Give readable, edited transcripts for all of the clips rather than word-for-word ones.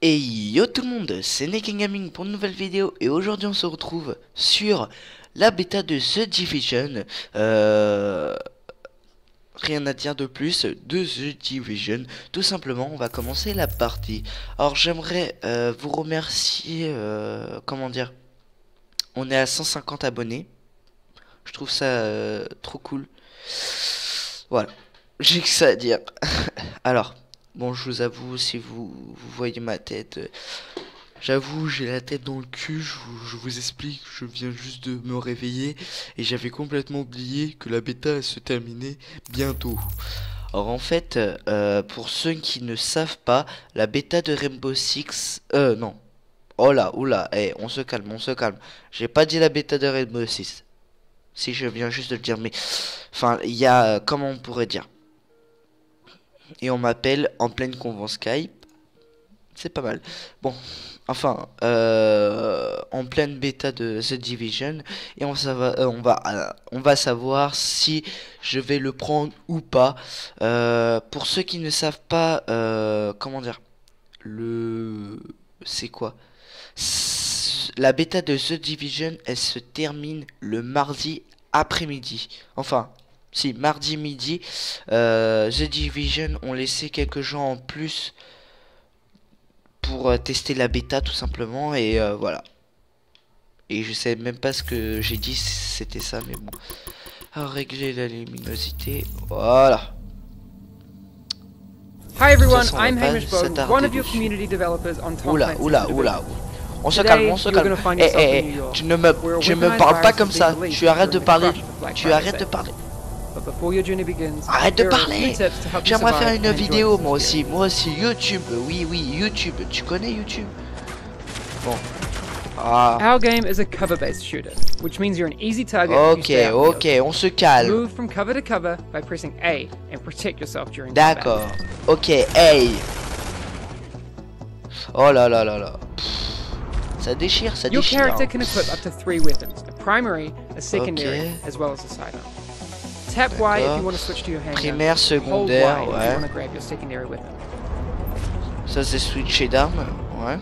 Et yo tout le monde, c'est Neking Gaming pour une nouvelle vidéo et aujourd'hui on se retrouve sur la bêta de The Division. Rien à dire de plus de The Division, tout simplement on va commencer la partie. Alors j'aimerais vous remercier, comment dire, on est à 150 abonnés, je trouve ça trop cool. Voilà, j'ai que ça à dire. Alors... Bon, je vous avoue, si vous voyez ma tête, j'avoue, j'ai la tête dans le cul, je vous explique, je viens juste de me réveiller et j'avais complètement oublié que la bêta se terminait bientôt. Alors en fait, pour ceux qui ne savent pas, la bêta de Rainbow Six, non, oh là, oula, hey, on se calme, on se calme. J'ai pas dit la bêta de Rainbow Six, si je viens juste de le dire, mais, enfin, il y a, comment on pourrait dire. Et on m'appelle en pleine convo Skype. C'est pas mal. Bon, enfin, en pleine bêta de The Division. Et on va savoir si je vais le prendre ou pas. Pour ceux qui ne savent pas, comment dire, c'est quoi? La bêta de The Division, elle se termine le mardi après-midi. Enfin... Si, mardi midi, The Division ont laissé quelques gens en plus pour tester la bêta tout simplement et voilà. Et je sais même pas ce que j'ai dit, c'était ça, mais bon. Alors, régler la luminosité, voilà. Hi everyone, I'm Hamish Bowden, one of your community developers on Tom Clancy's Oula. On se calme, on se calme. Tu ne me parles pas comme ça. Tu arrêtes de parler. Arrête de parler. J'aimerais faire une vidéo moi aussi YouTube. Oui, YouTube. Tu connais YouTube? Bon. Our game is a cover-based shooter, which means you're an easy target. Ok, on se calme. Move from cover to cover by pressing A and protect yourself during D'accord. Ok, A. Oh là. Ça déchire, ça Your déchire. character can equip up to 3 weapons, a primary, a secondary, as well as a sidearm. Tap Y if you want to switch to your handgun. Primaire, Hold secondaire, Y if you ouais. want to grab your secondary weapon. Ça c'est switcher d'armes, ouais.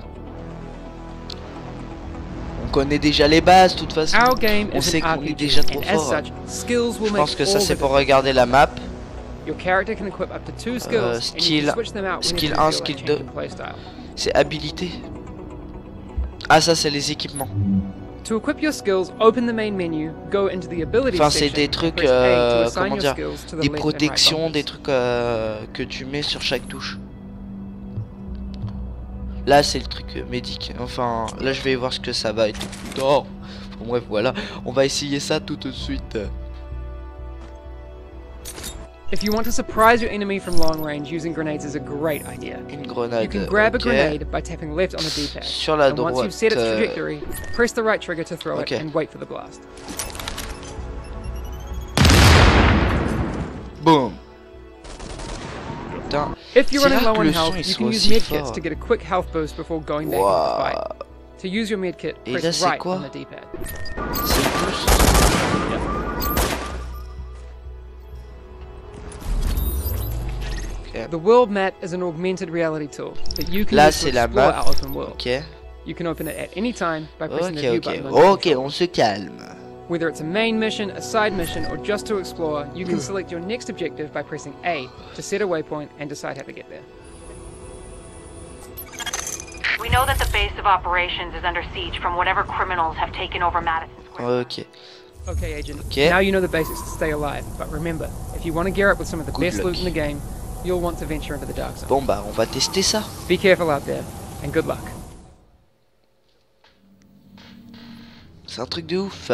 On connaît déjà les bases, de toute façon. Our game On is sait an qu'on est RPG, déjà trop and as fort. such, skills will Je make pense que ça all c'est the pour difference. regarder la map. Your character can equip up to 2 skills, and you Skill, can switch them out skill whenever 1, you feel skill like 2. changing playstyle. C'est habilité. Ah ça c'est les équipements. To equip your skills, open the main menu, go into the abilities Enfin section, c'est des trucs, press A to assign comment your dire, skills to the des left and right protections, buttons. des trucs que tu mets sur chaque touche. Là c'est le truc médic. Enfin là je vais voir ce que ça va être plus tard. Bon, bref voilà, on va essayer ça tout de suite. If you want to surprise your enemy from long range, using grenades is a great idea. Une grenade. You can grab a ok. grenade by tapping left on the D-pad. Sur la And once you've droite. set its trajectory, press the right trigger to throw Ok. it and wait for the blast. Boum. Putain. If you're C'est running rare low que on le son, health, il you soit can use aussi medkits fort. to get a quick health boost before going back into the fight. Waouh. To use your medkit, Et là, press c'est right quoi? on the D-pad. C'est le boost. The world map is an augmented reality tool that you can Là use to c'est la explore map. our open world. Ok. You can open it at any time by pressing the view Ok. button on your Ok, controller. on se calme. Whether it's a main mission, a side mission, or just to explore, you can select your next objective by pressing A to set a waypoint and decide how to get there. We know that the base of operations is under siege from whatever criminals have taken over Madison Square. Ok. Okay, Agent. Okay. Now you know the basics to stay alive, but remember, if you want to gear up with some of the Good best loot luck. in the game, you'll want to venture into the dark zone. Bon bah on va tester ça. Be careful out there, and good luck. C'est un truc de ouf.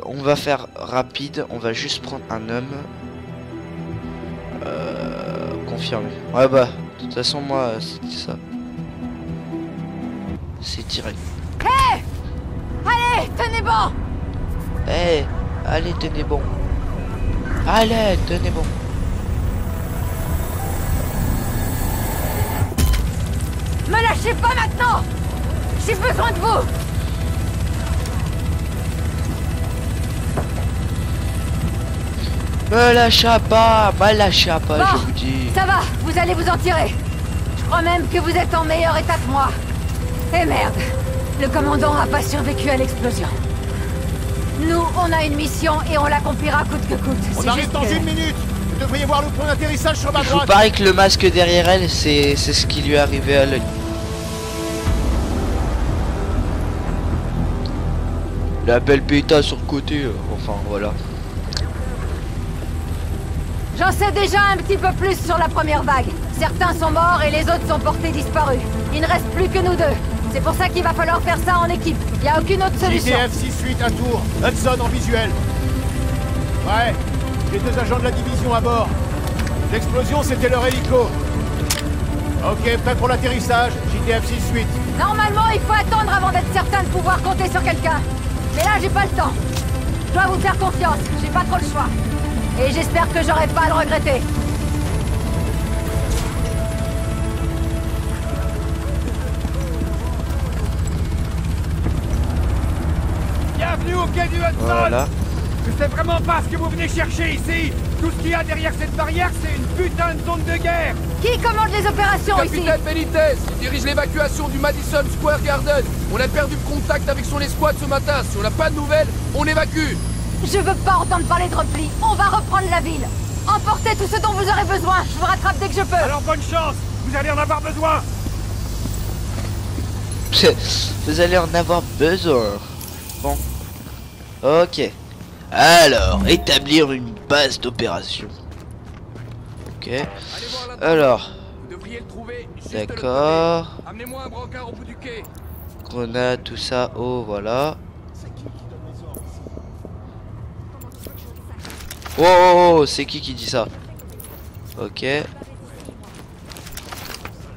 On va faire rapide. On va juste prendre un homme. Confirmé. Ouais bah, de toute façon moi c'était ça. C'est direct. Hé! Allez, tenez bon! Eh, allez tenez bon. Allez tenez bon. Me lâchez pas maintenant! J'ai besoin de vous! Me lâche pas, je vous dis. Ça va, vous allez vous en tirer! crois même que vous êtes en meilleur état que moi. Et merde, le commandant a pas survécu à l'explosion. Nous, on a une mission et on l'accomplira coûte que coûte. On arrive dans 1 minute. Vous devriez voir le point d'atterrissage sur ma Je vous droite. parie que le masque derrière elle, c'est ce qui lui est arrivé à l'œil. La belle péta sur le côté, enfin voilà. J'en sais déjà un petit peu plus sur la première vague. Certains sont morts et les autres sont portés disparus. Il ne reste plus que nous deux. C'est pour ça qu'il va falloir faire ça en équipe. Il n'y a aucune autre solution. JDF 6-8 à Tours. Hudson en visuel. Ouais, j'ai 2 agents de la division à bord. L'explosion, c'était leur hélico. Ok, prêt pour l'atterrissage. JDF 6-8. Normalement, il faut attendre avant d'être certain de pouvoir compter sur quelqu'un. Mais là, j'ai pas le temps. Je dois vous faire confiance. J'ai pas trop le choix. Et j'espère que j'aurai pas à le regretter. Bienvenue au quai du Hudson. Voilà. Je sais vraiment pas ce que vous venez chercher ici. Tout ce qu'il y a derrière cette barrière, c'est une putain de zone de guerre. Qui commande les opérations ici? Capitaine Benitez, il dirige l'évacuation du Madison Square Garden. On a perdu le contact avec son escouade ce matin. Si on n'a pas de nouvelles, on évacue. Je veux pas entendre parler de repli. On va reprendre la ville. Emportez tout ce dont vous aurez besoin. Je vous rattrape dès que je peux. Alors bonne chance. Vous allez en avoir besoin. Vous allez en avoir besoin. Bon. Ok. Alors, établir une base d'opération. Ok. Allez voir là-bas. Alors, Vous devriez le trouver juste de l'autre d'accord. côté. Amenez-moi un brancard au bout du quai. Grenade, tout ça. Oh, voilà. Oh, oh, oh, c'est qui dit ça? Ok.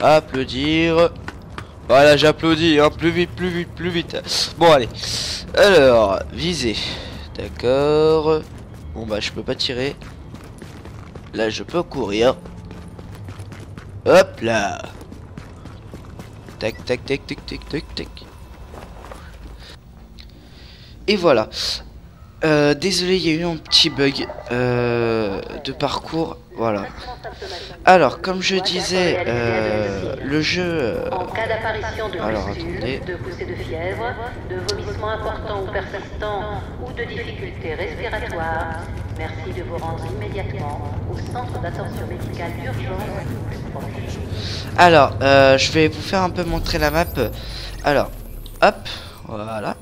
Applaudir. Voilà, j'applaudis, hein. Plus vite, plus vite, plus vite. Bon, allez. Alors, viser. D'accord. Bon, bah, je peux pas tirer. Là, je peux courir. Hop là. Tac, tac, tac, tac, tac, tac, tac. Et voilà. Désolé, il y a eu un petit bug de parcours. Voilà. Alors, comme je disais, le jeu... En cas d'apparition de alors, pustules, attendez. de poussées de fièvre, de vomissements importants ou persistants ou de difficultés respiratoires, merci de vous rendre immédiatement au centre d'attention médicale d'urgence le plus proche. Alors, je vais vous faire un peu montrer la map. Alors, hop, voilà.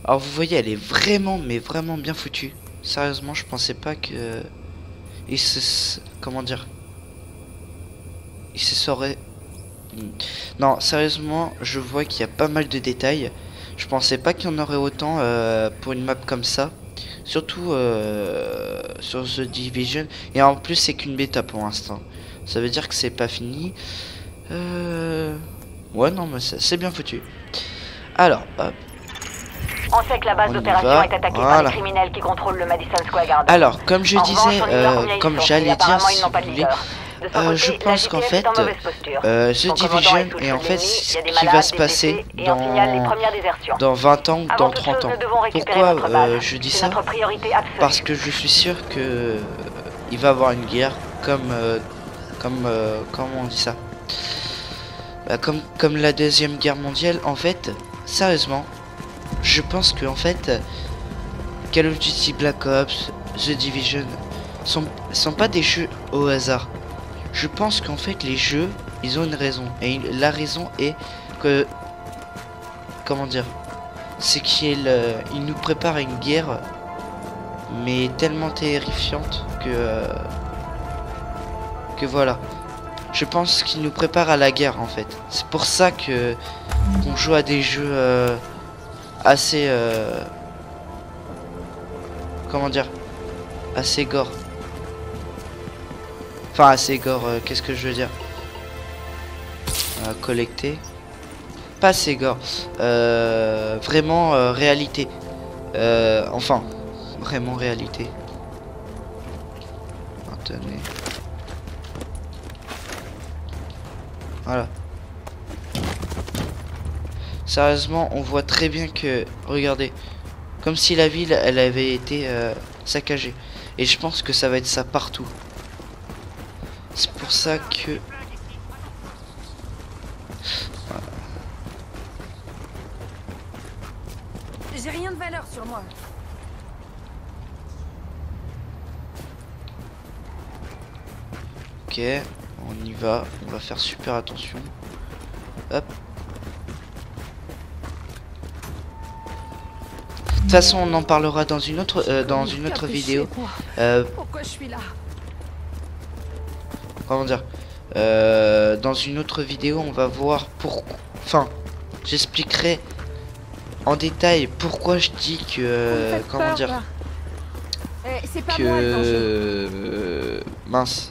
Alors, vous voyez, elle est vraiment, mais vraiment bien foutue. Sérieusement, je pensais pas que... Comment dire? Il se saurait... Non, sérieusement, je vois qu'il y a pas mal de détails. Je pensais pas qu'il y en aurait autant pour une map comme ça. Surtout sur The Division. Et en plus, c'est qu'une bêta pour l'instant. Ça veut dire que c'est pas fini. Ouais, non, mais c'est bien foutu. Alors, hop. On sait que la base On y d'opération va. est attaquée par Voilà. les criminels qui contrôlent le Madison Square Garden. Alors, comme je En disais, revanche, on ignore combien ils comme sont, j'allais et dire, apparemment, ils si n'ont vous pas de voulez, leader. De son côté, je la pense qu'en JTF fait, est en mauvaise posture. The Son commandant Division est sous le et en feu fait, de l'ennemi, ce il y a des qui va malades, se des passer blessés, et on signale les premières désertions. dans 20 ans ou Avant dans toute 30 chose, ans. nous devons récupérer Pourquoi notre base. je dis C'est ça? notre priorité absolue. Parce que je suis sûr que il va y avoir une guerre comme comment on dit ça, bah, comme la deuxième guerre mondiale. En fait, sérieusement, je pense que en fait Call of Duty Black Ops, The Division sont pas des jeux au hasard. Je pense qu'en fait les jeux, ils ont une raison, et la raison est que, comment dire, c'est qu'ils nous préparent à une guerre, mais tellement terrifiante que voilà. Je pense qu'ils nous préparent à la guerre en fait. C'est pour ça que on joue à des jeux assez comment dire, assez gore. Enfin assez gore, qu'est-ce que je veux dire, collecter. Pas assez gore, vraiment réalité. Enfin, vraiment réalité. Attendez. Voilà. Sérieusement, on voit très bien que, regardez, comme si la ville, elle avait été saccagée. Et je pense que ça va être ça partout. C'est pour ça que... J'ai rien de valeur sur moi. Ok, on y va. On va faire super attention. Hop. De toute façon, on en parlera dans une autre vidéo. Pourquoi je suis là? Comment dire, dans une autre vidéo, on va voir pourquoi. Enfin, j'expliquerai en détail pourquoi je dis que. Comment dire, c'est pas moi le danger. que. Mince.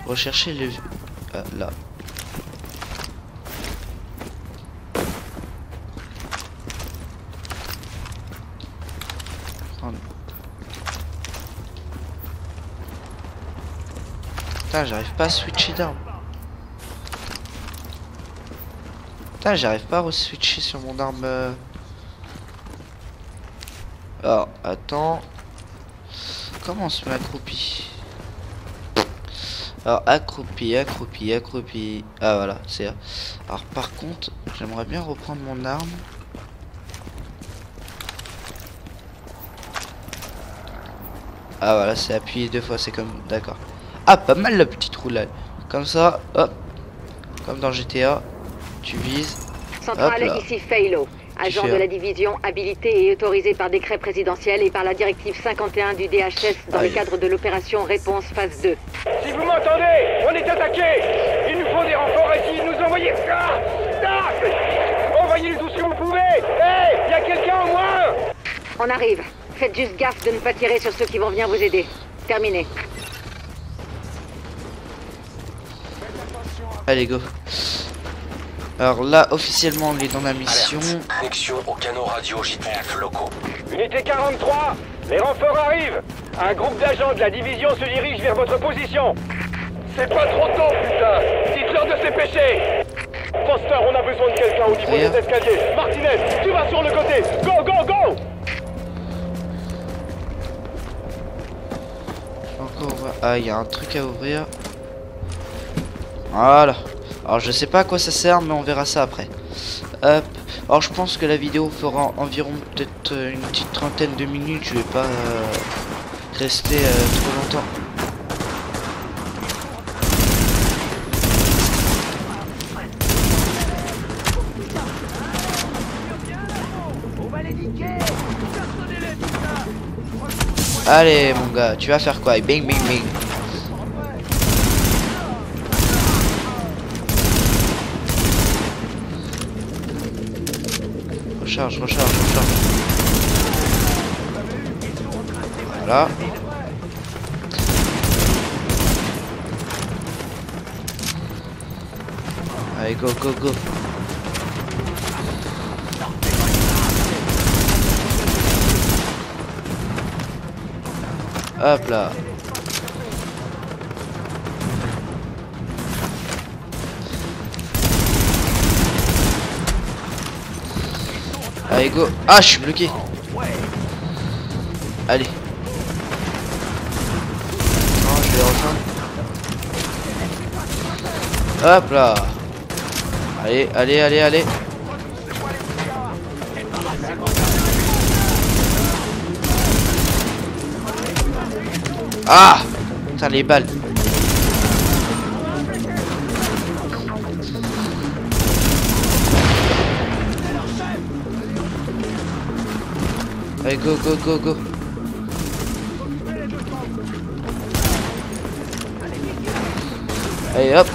Rechercher le. Là. Putain, j'arrive pas à switcher d'arme. Putain, j'arrive pas à re-switcher sur mon arme. Alors, attends. Comment on se met accroupi? Alors, accroupi. Ah, voilà, c'est là. Alors, par contre, j'aimerais bien reprendre mon arme. Ah, voilà, c'est appuyé 2 fois, c'est comme. D'accord. Ah, pas mal la petite roulade. Comme ça, hop. Comme dans GTA. Tu vises. Centrale, ici Faylo, agent de la division habilité et autorisé par décret présidentiel et par la directive 51 du DHS dans le cadre de l'opération Réponse phase 2. Si vous m'entendez, on est attaqué. Il nous faut des renforts ici, nous envoyer ça. Envoyez-les tous si vous pouvez. Hé, y a quelqu'un au moins? On arrive. Faites juste gaffe de ne pas tirer sur ceux qui vont venir vous aider. Terminé. Allez, go. Alors là, officiellement, on est dans la mission. Connexion au canaux radio JTF locaux. Unité 43, les renforts arrivent. Un groupe d'agents de la division se dirige vers votre position. C'est pas trop tôt, putain. Dites-leur de se dépêcher. Foster, on a besoin de quelqu'un au niveau des escaliers. Martinez, tu vas sur le côté. Go, go, go. Encore. Ah, il y a un truc à ouvrir. Voilà. Alors je sais pas à quoi ça sert, mais on verra ça après. Hop. Alors je pense que la vidéo fera environ peut-être une petite trentaine de minutes. Je vais pas rester trop longtemps. Allez mon gars, tu vas faire quoi? Bing bing bing. Recharge. Voilà. Allez, go. Hop là. Allez, go. Ah, je suis bloqué. Allez. Non, je vais rejoindre. Hop là. Allez. Ah, putain, les balles. Allez, go. Allez, hop.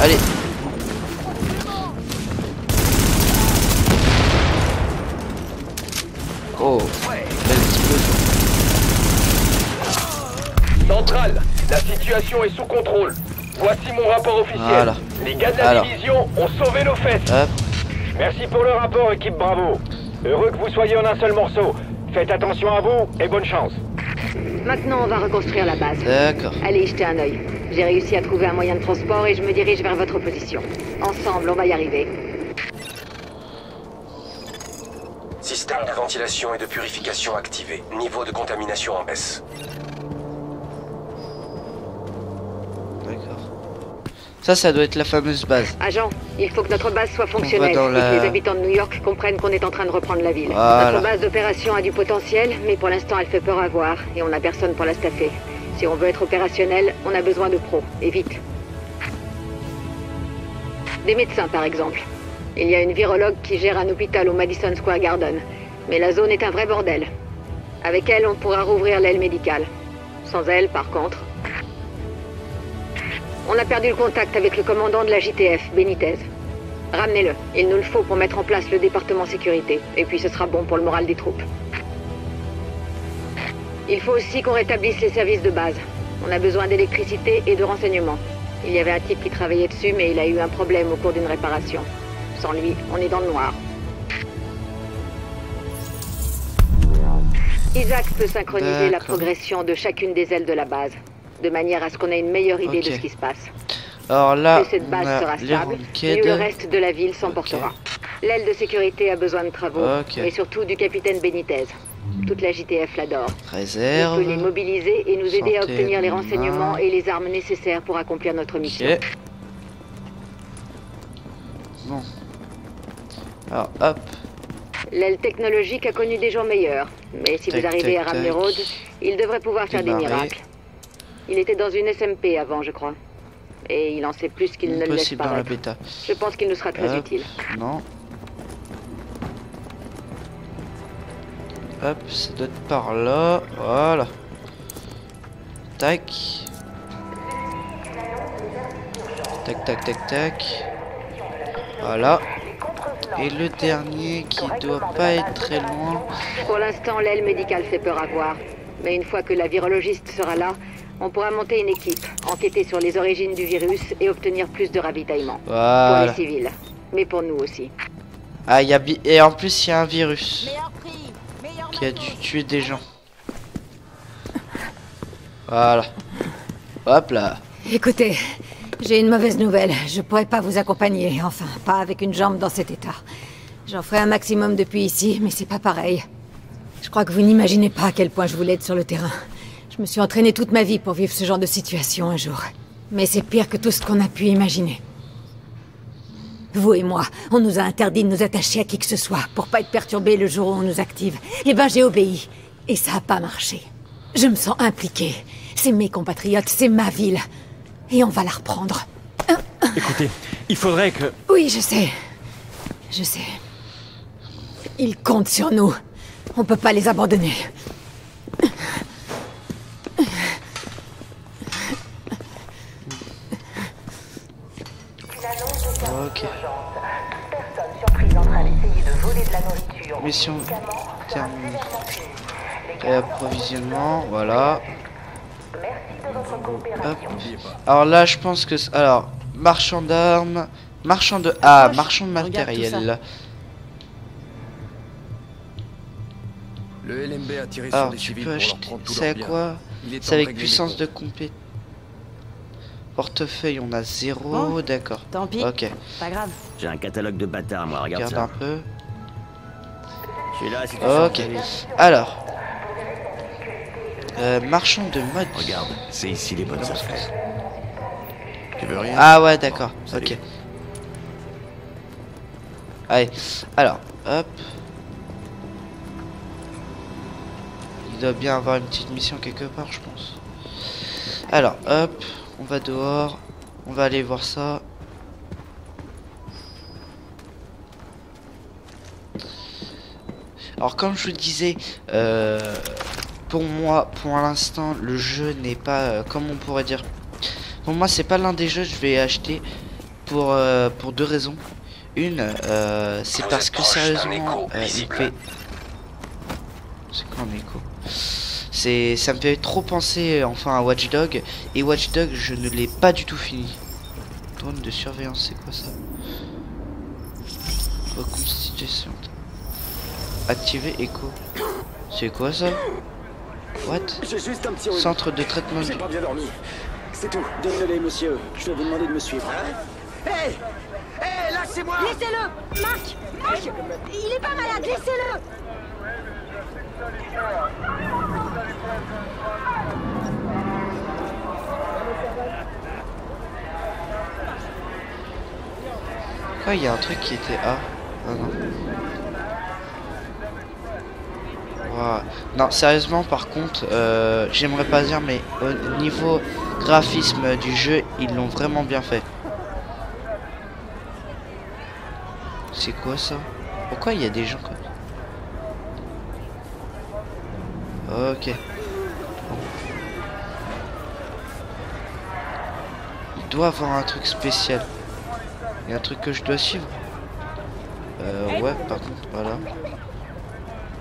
Allez. Oh, belle explosion. Centrale, la situation est sous contrôle. Voici mon rapport officiel. Voilà. Les gars de la division ont sauvé nos fesses. Hop. Merci pour le rapport, équipe Bravo. Heureux que vous soyez en un seul morceau. Faites attention à vous et bonne chance. Maintenant, on va reconstruire la base. D'accord. Allez, jetez un œil. J'ai réussi à trouver un moyen de transport et je me dirige vers votre position. Ensemble, on va y arriver. Système de ventilation et de purification activé. Niveau de contamination en baisse. D'accord. Ça doit être la fameuse base. Agent, il faut que notre base soit fonctionnelle dans et la- que les habitants de New York comprennent qu'on est en train de reprendre la ville. Voilà. Notre base d'opération a du potentiel, mais pour l'instant elle fait peur à voir et on n'a personne pour la staffer. Si on veut être opérationnel, on a besoin de pros, et vite. Des médecins par exemple. Il y a une virologue qui gère un hôpital au Madison Square Garden, mais la zone est un vrai bordel. Avec elle, on pourra rouvrir l'aile médicale. Sans elle, par contre... On a perdu le contact avec le commandant de la JTF, Benitez. Ramenez-le. Il nous le faut pour mettre en place le département sécurité. Et puis ce sera bon pour le moral des troupes. Il faut aussi qu'on rétablisse les services de base. On a besoin d'électricité et de renseignements. Il y avait un type qui travaillait dessus, mais il a eu un problème au cours d'une réparation. Sans lui, on est dans le noir. Isaac peut synchroniser la progression de chacune des ailes de la base, de manière à ce qu'on ait une meilleure idée de ce qui se passe. Alors là, Plus cette base on a sera les stable, Ranked. mieux le reste de la ville s'en portera. L'aile de sécurité a besoin de travaux, et surtout du capitaine Benitez. Toute la JTF l'adore. Réserve. Il peut les mobiliser et nous aider à Santé obtenir les humain. renseignements et les armes nécessaires pour accomplir notre mission. Ok. Bon. Alors, hop. L'aile technologique a connu des jours meilleurs, mais si Tac, vous arrivez tac, à ramener tac. Rhodes, il devrait pouvoir faire des Démarrer. miracles. Il était dans une SMP avant, je crois. Et il en sait plus qu'il ne le laisse Impossible dans la paraître. bêta. Je pense qu'il nous sera très Hop. utile. Non. Hop, ça doit être par là. Voilà. Tac. Tac, tac, tac, tac. Voilà. Et le dernier qui doit pas être très loin. Pour l'instant, l'aile médicale fait peur à voir. Mais une fois que la virologiste sera là, on pourra monter une équipe, enquêter sur les origines du virus et obtenir plus de ravitaillement. Voilà. Pour les civils, mais pour nous aussi. Ah, et en plus, il y a un virus qui a dû tuer des gens. Voilà. Hop là. Écoutez, j'ai une mauvaise nouvelle. Je pourrais pas vous accompagner. Enfin, pas avec une jambe dans cet état. J'en ferai un maximum depuis ici, mais c'est pas pareil. Je crois que vous n'imaginez pas à quel point je voulais être sur le terrain. Je me suis entraîné toute ma vie pour vivre ce genre de situation un jour. Mais c'est pire que tout ce qu'on a pu imaginer. Vous et moi, on nous a interdit de nous attacher à qui que ce soit pour pas être perturbés le jour où on nous active. Eh ben, j'ai obéi. Et ça a pas marché. Je me sens impliquée. C'est mes compatriotes, c'est ma ville. Et on va la reprendre. Écoutez, il faudrait que... Oui, je sais. Je sais. Ils comptent sur nous. On peut pas les abandonner. Ok. Mission terminée. Approvisionnement, voilà. Hop. Alors là, je pense que... Alors, marchand d'armes... Marchand de... Ah, marchand de matériel. Le LMB a tiré sur Alors, des tu civils peux pour leur acheter... prendre tout C'est à leur bien. quoi? Il est temps C'est de avec régler puissance les de comptes. compét... Portefeuille, on a 0, Bon, d'accord. Tant pis, Ok, pas grave. J'ai un catalogue de bâtards, moi, regarde regarde ça. un peu. Je suis là si tu Ok, cherches. alors... marchand de mode. Regarde, c'est ici les bonnes affaires. Tu veux rien? Ah ouais, d'accord, Salut. ok. Allez, alors, hop. Il doit bien avoir une petite mission quelque part, je pense. Alors, hop, on va dehors. On va aller voir ça. Alors, comme je vous disais, pour moi, pour l'instant, le jeu n'est pas, comme on pourrait dire... Pour moi, c'est pas l'un des jeux que je vais acheter pour deux raisons. Une, c'est parce que sérieusement, il fait... C'est quoi un écho? Ça me fait trop penser enfin à Watch Dogs. Et Watch Dogs, je ne l'ai pas du tout fini. Drone de surveillance, c'est quoi ça? Reconstitution. Activer écho. C'est quoi ça? What? J'ai juste un petit rhume. Centre de traitement. J'ai pas bien dormi. C'est tout. Désolé, monsieur. Je vais vous demander de me suivre. Hé! Hé, lâchez-moi! Laissez-le! Marc! Marc! Il est pas malade, laissez-le! Ah, il y a un truc qui était A. Ah non. Wow. Non, sérieusement, par contre, j'aimerais pas dire, mais au niveau graphisme du jeu, ils l'ont vraiment bien fait. C'est quoi ça? Pourquoi il y a des gens comme ça? Ok. Bon. Il doit avoir un truc spécial. Il y a un truc que je dois suivre. Ouais, par contre, voilà.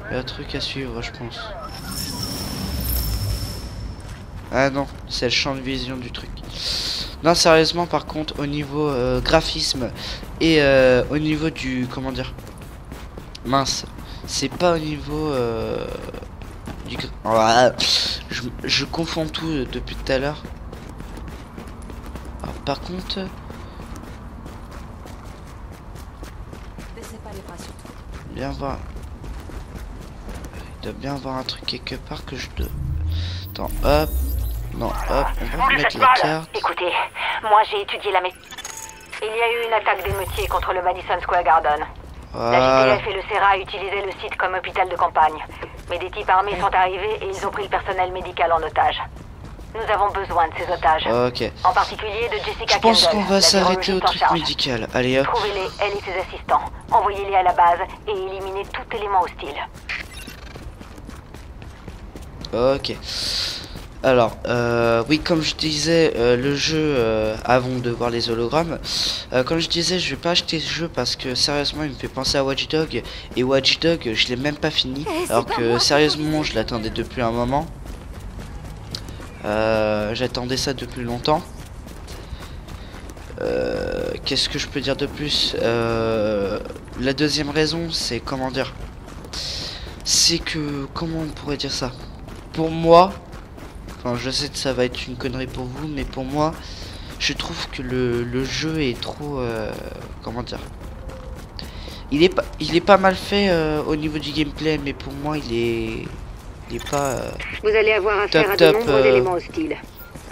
Il y a un truc à suivre, je pense. Ah non, c'est le champ de vision du truc. Non, sérieusement, par contre, au niveau graphisme et au niveau du... Comment dire? Mince. C'est pas au niveau du... Ah, je confonds tout depuis tout à l'heure. Par contre... Bien voir. Il doit bien avoir un truc quelque part que je dois... Attends, hop. Non, hop, on va remettre la carte. Écoutez, moi j'ai étudié la méthode. Il y a eu une attaque d'émeutiers contre le Madison Square Garden. Voilà. La JTF et le CERA utilisaient le site comme hôpital de campagne. Mais des types armés sont arrivés et ils ont pris le personnel médical en otage. Nous avons besoin de ces otages. Ok. En particulier de Jessica Je pense Kendall, qu'on va la s'arrêter au biologiste en truc charge. médical. Allez hop. Trouvez-les, elle et ses assistants. Envoyez-les à la base et éliminez tout élément hostile. Ok. Alors, oui, comme je disais, le jeu, avant de voir les hologrammes, comme je disais, je vais pas acheter ce jeu parce que sérieusement, il me fait penser à Watch Dogs. Et Watch Dogs, je l'ai même pas fini. Alors que sérieusement, je l'attendais depuis un moment. J'attendais ça depuis longtemps. Qu'est-ce que je peux dire de plus? La deuxième raison, c'est comment dire? C'est que, comment on pourrait dire ça? Pour moi, enfin je sais que ça va être une connerie pour vous, mais pour moi, je trouve que le jeu est trop, comment dire? Il est pas mal fait au niveau du gameplay, mais pour moi il est pas Vous allez avoir affaire à de nombreux éléments hostiles.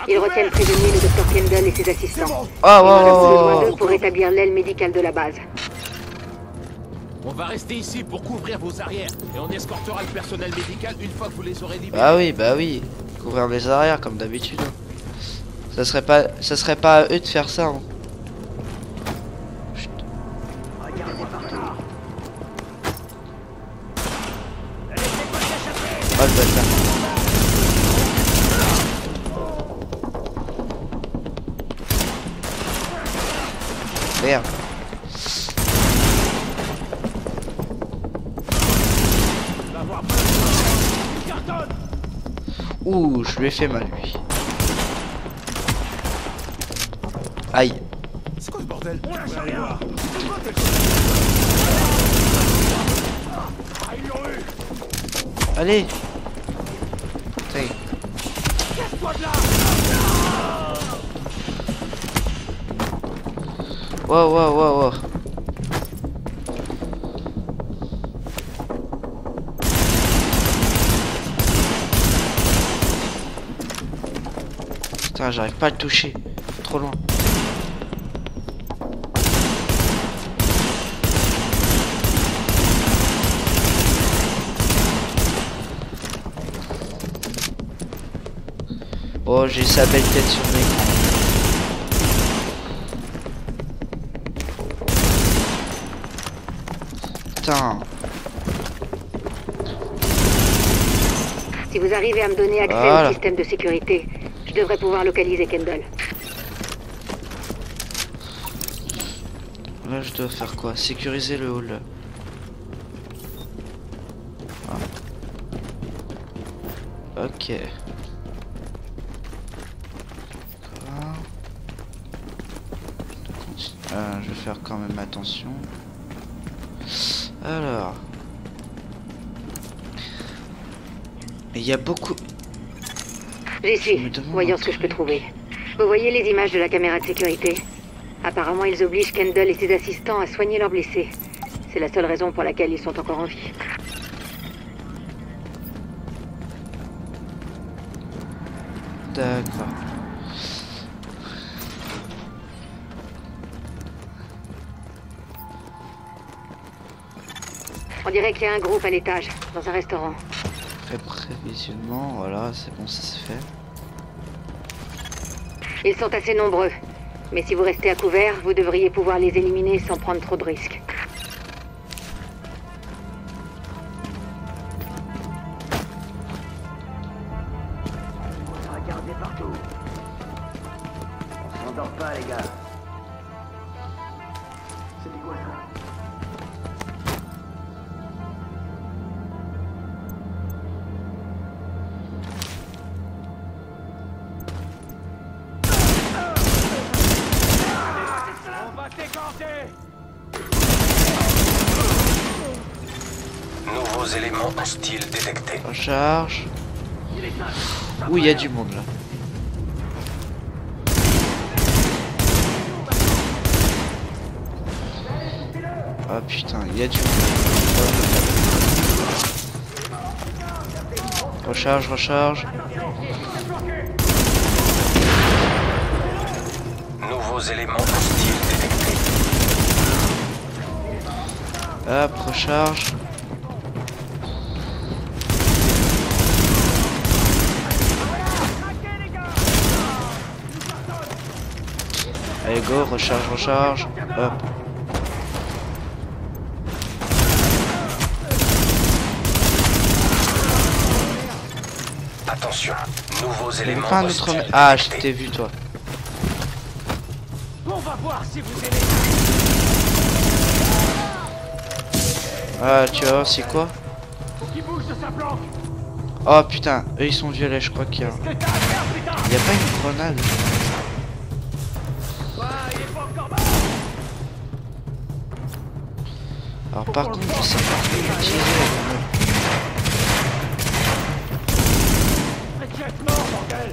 Ils retiennent prisonnier le Dr Kendall et ses assistants. Ah Ils ont besoin ouais. d'eux pour établir l'aile médicale de la base. On va rester ici pour couvrir vos arrières et on escortera le personnel médical une fois que vous les aurez libérés. Bah oui, couvrir les arrières comme d'habitude. Ça serait pas à eux de faire ça. Hein. Chut. Oh le bâtard. Merde. Ouh, je lui ai fait mal lui. Aïe. C'est quoi ce bordel? Allez. T'es. Wow. Putain, j'arrive pas à le toucher. Trop loin. Oh, j'ai sa belle tête sur l'écran. Putain. Si vous arrivez à me donner accès Voilà. au système de sécurité, je devrais pouvoir localiser Kendall. Là, je dois faire quoi? Sécuriser le hall. Ah. Ok. Je vais faire quand même attention. Alors. Il y a beaucoup... J'y suis. Voyons ce que je peux trouver. Vous voyez les images de la caméra de sécurité? Apparemment, ils obligent Kendall et ses assistants à soigner leurs blessés. C'est la seule raison pour laquelle ils sont encore en vie. D'accord. On dirait qu'il y a un groupe à l'étage, dans un restaurant. Prévisionnement, voilà, c'est bon, ça se fait. Ils sont assez nombreux. Mais si vous restez à couvert, vous devriez pouvoir les éliminer sans prendre trop de risques. Regardez partout. On s'endort pas, les gars. C'était quoi ça? Nouveaux éléments hostiles détectés. Recharge. Ouh, il y a du monde là. Ah putain, il y a du monde. Recharge, recharge. Nouveaux éléments hostiles détectés. Hop, recharge. Allez go, recharge, recharge. Hop. Attention, nouveaux éléments Pas un autre hostiles mec. Ah, je détectés. t'ai vu toi. On va voir si vous aimez. Ah, tu vois, c'est quoi? Qui bouge de sa planque. Oh putain, eux ils sont violets, je crois qu'il y a. Il y a pas une grenade. Alors par contre, je sais pas comment utiliser la grenade. Mort, bordel.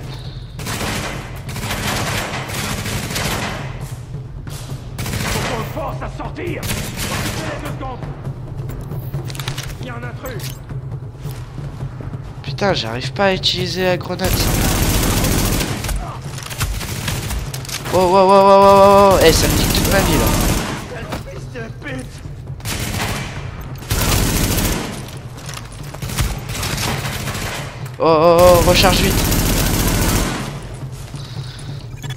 Faut qu'on le force à sortir. Occupez les 2 secondes. Il y a un intrus. Putain, j'arrive pas à utiliser la grenade. Ça. Oh, wow, wow, wow, wow, wow. Eh, ça me dit toute ma vie là. Oh, oh, oh, recharge vite.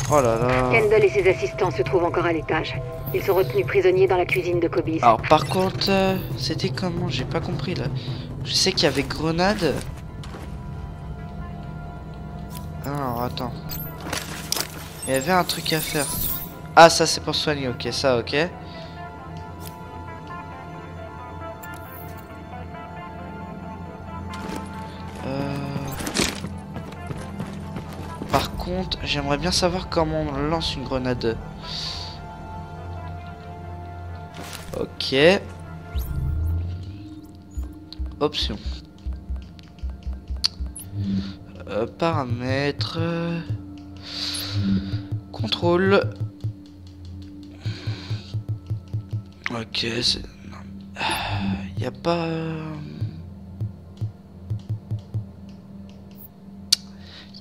Oh là là. Kendall et ses assistants se trouvent encore à l'étage. Ils sont retenus prisonniers dans la cuisine de Kobe's. Alors par contre, c'était comment? J'ai pas compris là. Je sais qu'il y avait grenade. Alors attends. Il y avait un truc à faire. Ah ça c'est pour soigner, ok, ça ok. Par contre, j'aimerais bien savoir comment on lance une grenade. Ok. Option. Paramètres. Contrôle. Ok, c'est... Y a pas...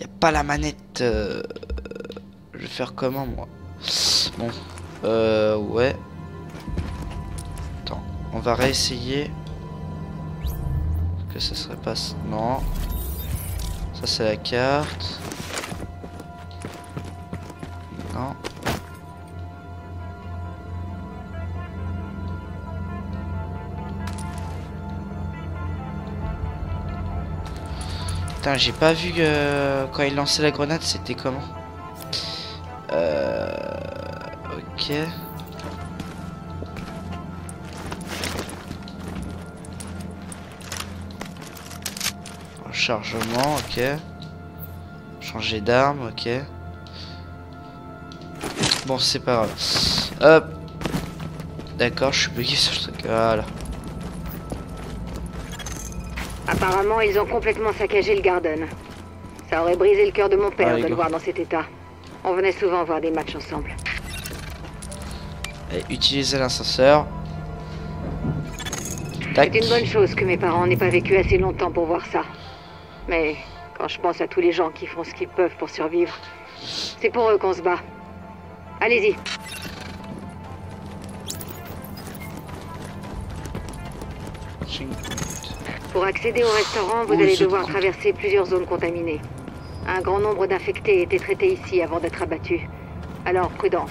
Y a pas la manette. Je vais faire comment moi? Bon. Ouais. Attends, on va réessayer. Que ça serait pas... Non. Ça c'est la carte. Non. Putain, j'ai pas vu quand il lançait la grenade, c'était comment? Ok. Rechargement, ok. Changer d'arme, ok. Bon, c'est pas grave. Hop. D'accord, je suis bloqué sur le truc. Voilà. Apparemment, ils ont complètement saccagé le Garden. Ça aurait brisé le cœur de mon père de le go. voir dans cet état. On venait souvent voir des matchs ensemble. Allez, utiliser l'ascenseur. Tac. C'est une bonne chose que mes parents n'aient pas vécu assez longtemps pour voir ça. Mais quand je pense à tous les gens qui font ce qu'ils peuvent pour survivre, c'est pour eux qu'on se bat. Allez-y. Pour accéder au restaurant, vous allez devoir traverser plusieurs zones contaminées. Un grand nombre d'infectés étaient traités ici avant d'être abattus. Alors, prudence.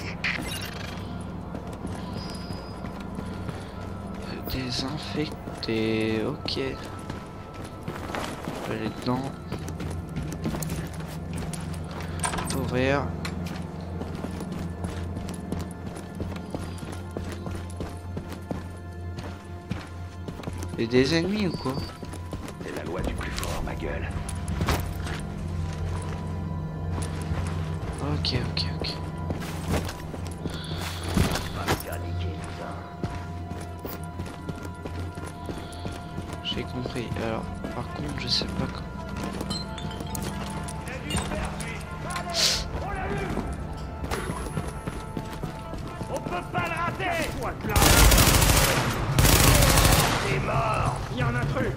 Désinfecté, ok. Je vais aller dedans. Ouvrir. Et des ennemis ou quoi? C'est la loi du plus fort, ma gueule. Ok. J'ai compris. Alors, par contre, je sais pas comment. On peut pas le rater. T'es mort. Il y a un intrus.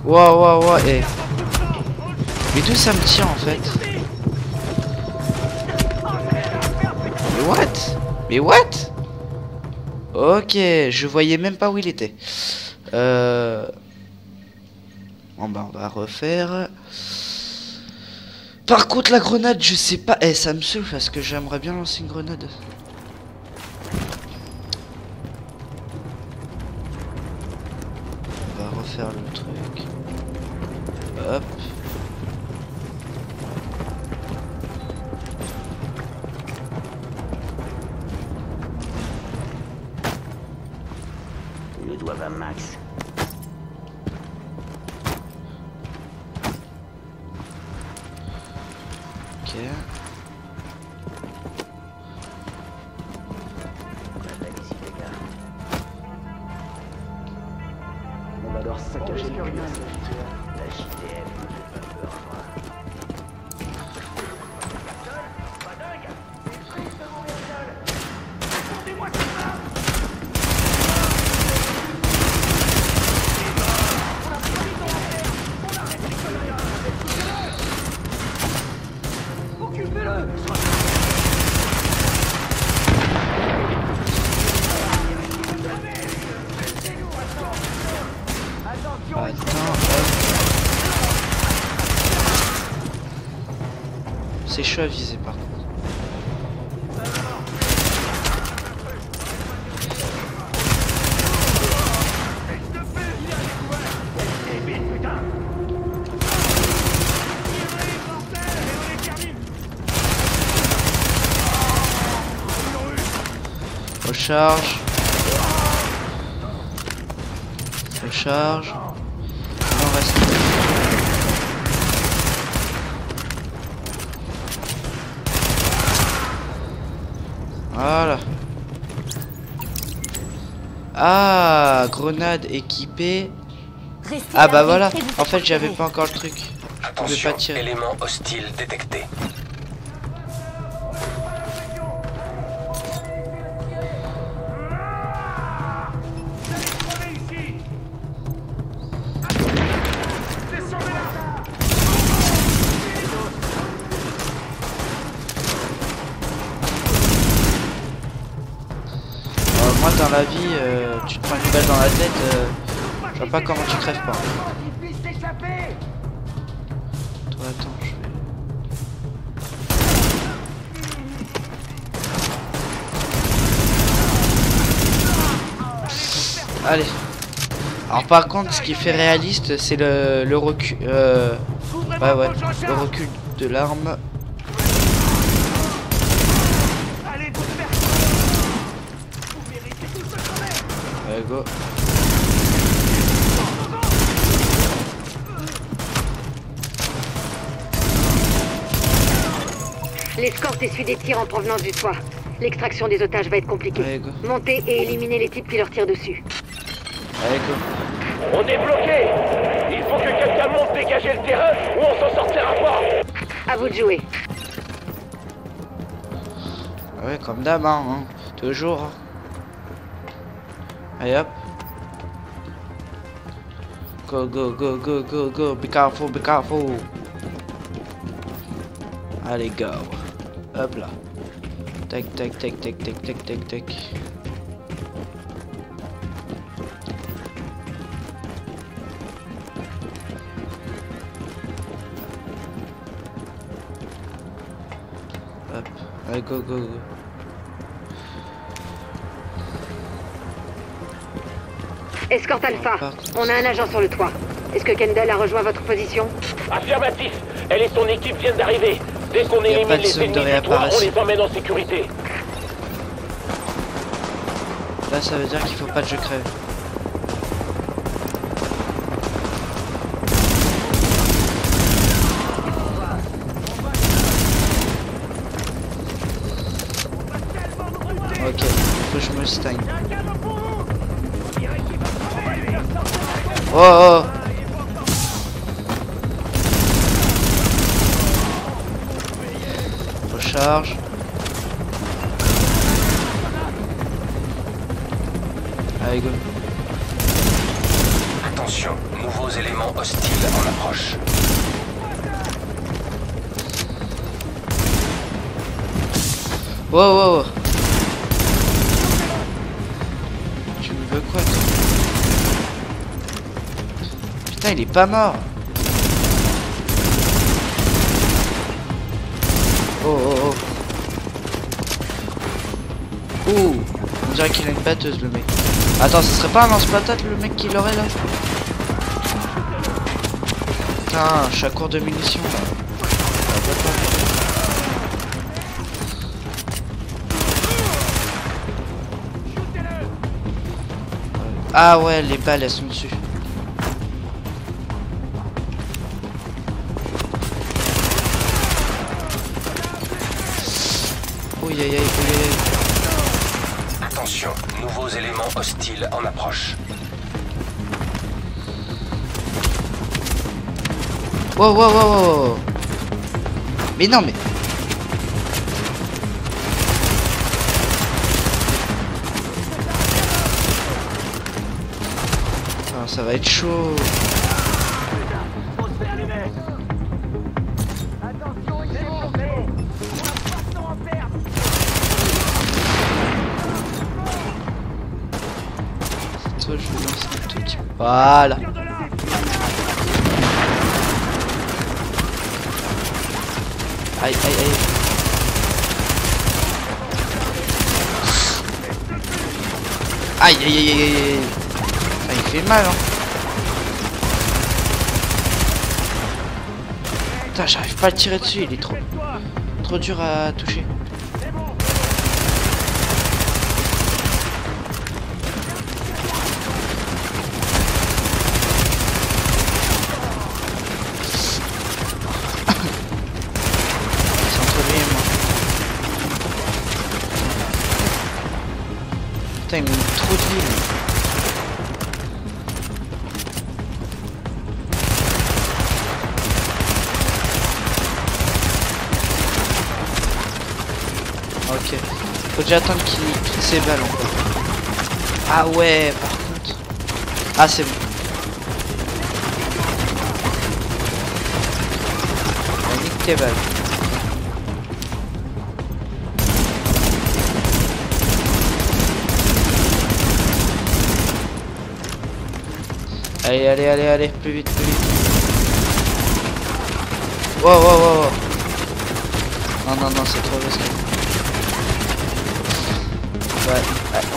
Wow, eh. Mais d'où ça me tient en fait? Mais what? Ok, je voyais même pas où il était. Bon bah on va refaire. Par contre la grenade, je sais pas. Eh, ça me saoule parce que j'aimerais bien lancer une grenade. On va refaire le truc. Hop. Ils nous doivent un max. Ok. On va leur saccager le cul. La JDM nous fait pas peur, moi. C'est chaud à viser par contre. Recharge. Recharge. Il en reste. Voilà. Ah, grenade équipée. Ah bah voilà. En fait, j'avais pas encore le truc. Je pouvais pas tirer. Élément hostile détecté. Moi dans la vie, tu te prends une balle dans la tête, je vois pas comment tu crèves pas. Toi attends, je vais... Allez. Alors par contre, ce qui fait réaliste, c'est le recul, ouais, le recul de l'arme. Allez, go. L'escorte essuie des tirs en provenance du toit. L'extraction des otages va être compliquée. Allez, go. Montez et éliminez les types qui leur tirent dessus. Allez, go. On est bloqué. Il faut que quelqu'un monte dégager le terrain ou on s'en sortira pas. À vous de jouer. Ouais, comme d'hab, hein. Toujours. Hein. Allez hop. Go, go, go, go, go, go. Be careful, be careful. Allez, go. Hop là. Tac, tac, tac, tac, tac, tac, tac, tac. Hop. Allez, go, go, go. Escorte Alpha, on a un agent sur le toit. Est-ce que Kendall a rejoint votre position? Affirmatif. Elle et son équipe viennent d'arriver. Dès qu'on élimine les ennemis du toit, on les emmène en sécurité. Là, ça veut dire qu'il faut pas que je crève. Ok, faut que je me stagne. Oh, oh. Recharge. Allez, go. Attention, nouveaux éléments hostiles en approche. Wow, wow, wow. Tu me veux quoi, toi? Putain, il est pas mort. Oh, oh, oh. Ouh, on dirait qu'il a une batteuse, le mec. Attends, ce serait pas un lance-patate, le mec qui l'aurait là? Putain, je suis à court de munitions là. Ah ouais, les balles elles sont dessus. Ouh, aïe, aïe, aïe. Attention, nouveaux éléments hostiles en approche. Wow, wow, wow, wow. Mais non, mais... Ah, ça va être chaud. Toi, je vais lancer un tout petit peu. Voilà. Aïe, aïe, aïe. Aïe, aïe, aïe, aïe, aïe. Ça, il fait mal, hein. Putain, j'arrive pas à le tirer dessus, il est trop dur à toucher. Putain, il me met trop de vie. Ok. Faut déjà attendre qu'il plie ses balles encore. Ah ouais, par contre. Ah, c'est bon. Nique tes balles. Allez, allez, allez, allez, plus vite, plus vite. Wow, wow, wow, wow. Non, non, non, c'est trop risqué. Ouais,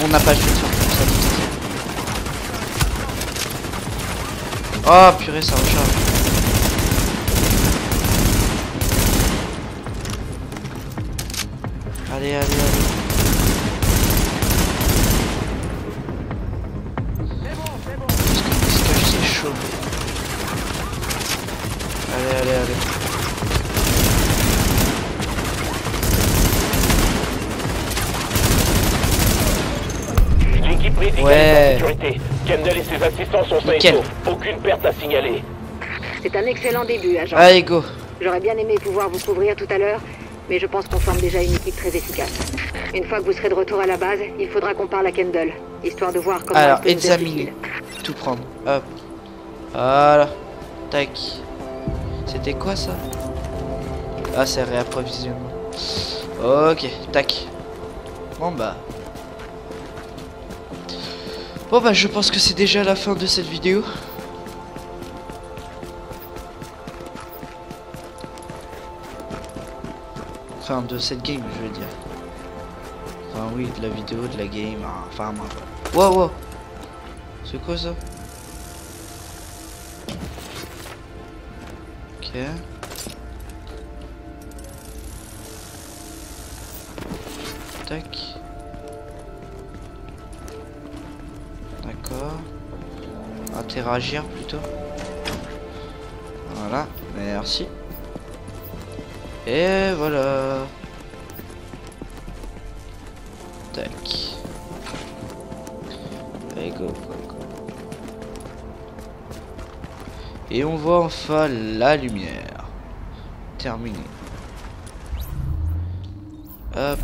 on n'a pas le choix de faire comme ça. Oh, purée, ça recharge. Allez, allez, allez. Allez, allez, allez. L'équipe médicale est en sécurité. Kendall et ses assistants sont sains et saufs. Aucune perte à signaler. C'est un excellent début, agent. Allez, go. J'aurais bien aimé pouvoir vous couvrir tout à l'heure, mais je pense qu'on forme déjà une équipe très efficace. Une fois que vous serez de retour à la base, il faudra qu'on parle à Kendall, histoire de voir comment... Alors, examiner. Tout prendre. Hop. Voilà. Tac. C'était quoi ça? Ah, c'est réapprovisionnement. Ok, tac. Bon bah. Bon bah, je pense que c'est déjà la fin de cette vidéo. Enfin, de cette game, je veux dire. Enfin, oui, de la vidéo, de la game. Enfin, wow, wow. C'est quoi ça? Ok. Tac. D'accord. Interagir plutôt. Voilà, merci. Et voilà. Tac. Allez, go, go, go. Et on voit enfin la lumière. Terminé. Hop.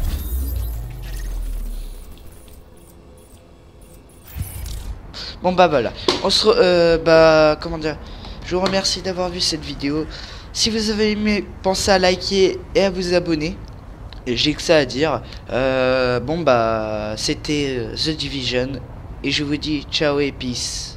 Bon bah voilà. On se bah comment dire. Je vous remercie d'avoir vu cette vidéo. Si vous avez aimé, pensez à liker et à vous abonner. Et j'ai que ça à dire. Bon bah c'était The Division. Et je vous dis ciao et peace.